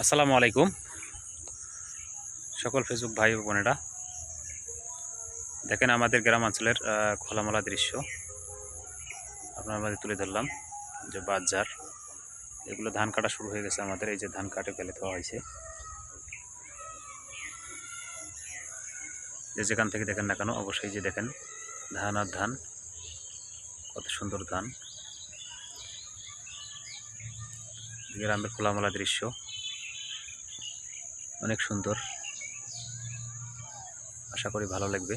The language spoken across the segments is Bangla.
আসসালামু আলাইকুম সকল ফেসবুক ভাই ও বোনেরা, দেখেন আমাদের গ্রামাঞ্চলের খোলামেলা দৃশ্য আপনার মাঝে তুলে ধরলাম। যে বাজার, এগুলো ধান কাটা শুরু হয়ে গেছে আমাদের। এই যে ধান কাটে ফেলে দেওয়া হয়েছে, যে যেখান থেকে দেখেন না কেন অবশ্যই যে দেখেন ধান আর ধান, কত সুন্দর ধান। গ্রামের খোলামেলা দৃশ্য অনেক সুন্দর, আশা করি ভালো লাগবে।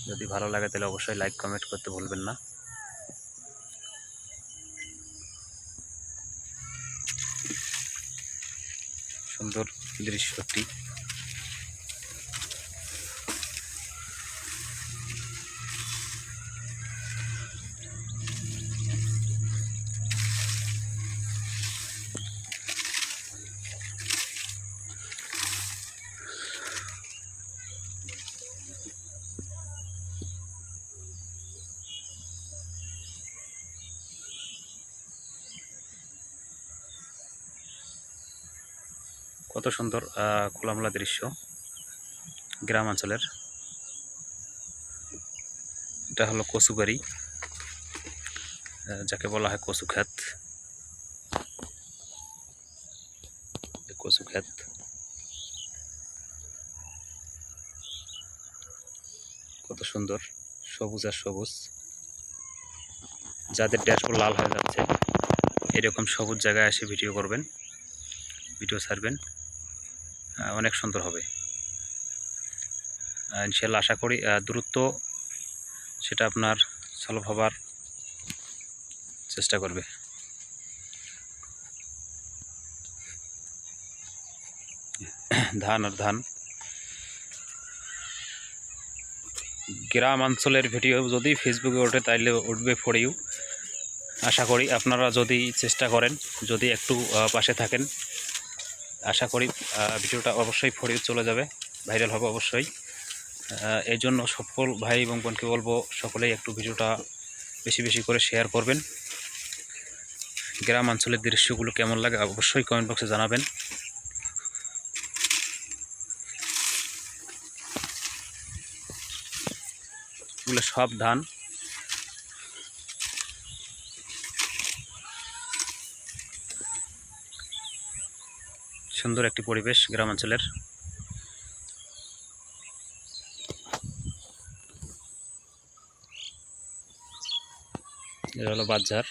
যদি ভালো লাগে তাহলে অবশ্যই লাইক কমেন্ট করতে ভুলবেন না। সুন্দর দৃশ্যটি কত সুন্দর খোলামেলা দৃশ্য গ্রামাঞ্চলের। এটা হলো কচু বাড়ি, যাকে বলা হয় কচু ক্ষেত। কচু ক্ষেত কত সুন্দর, সবুজ আর সবুজ। যাদের ড্যাশবোর্ড লাল হয়ে যাচ্ছে, এরকম সবুজ জায়গায় এসে ভিডিও করবেন, ভিডিও ছাড়বেন, অনেক সুন্দর হবে ইনশাল্লাহ। আশা করি দ্রুত সেটা আপনার সলভ হবার চেষ্টা করবে। ধান আর ধান, গ্রামাঞ্চলের ভিডিও যদি ফেসবুকে ওঠে তাইলে উঠবে ফর ইউ। আশা করি আপনারা যদি চেষ্টা করেন, যদি একটু পাশে থাকেন, আশা করি ভিডিওটা অবশ্যই ফর ইউ চলে যাবে, ভাইরাল হবে অবশ্যই। এই জন্য সকল ভাই এবং বোনকে বলবো, সকলেই একটু ভিডিওটা বেশি বেশি করে শেয়ার করবেন। গ্রামাঞ্চলের দৃশ্যগুলো কেমন লাগে অবশ্যই কমেন্ট বক্সে জানাবেন। এগুলো সব ধান, সুন্দর একটি পরিবেশ গ্রামাঞ্চলের। এটা হলো বাজার।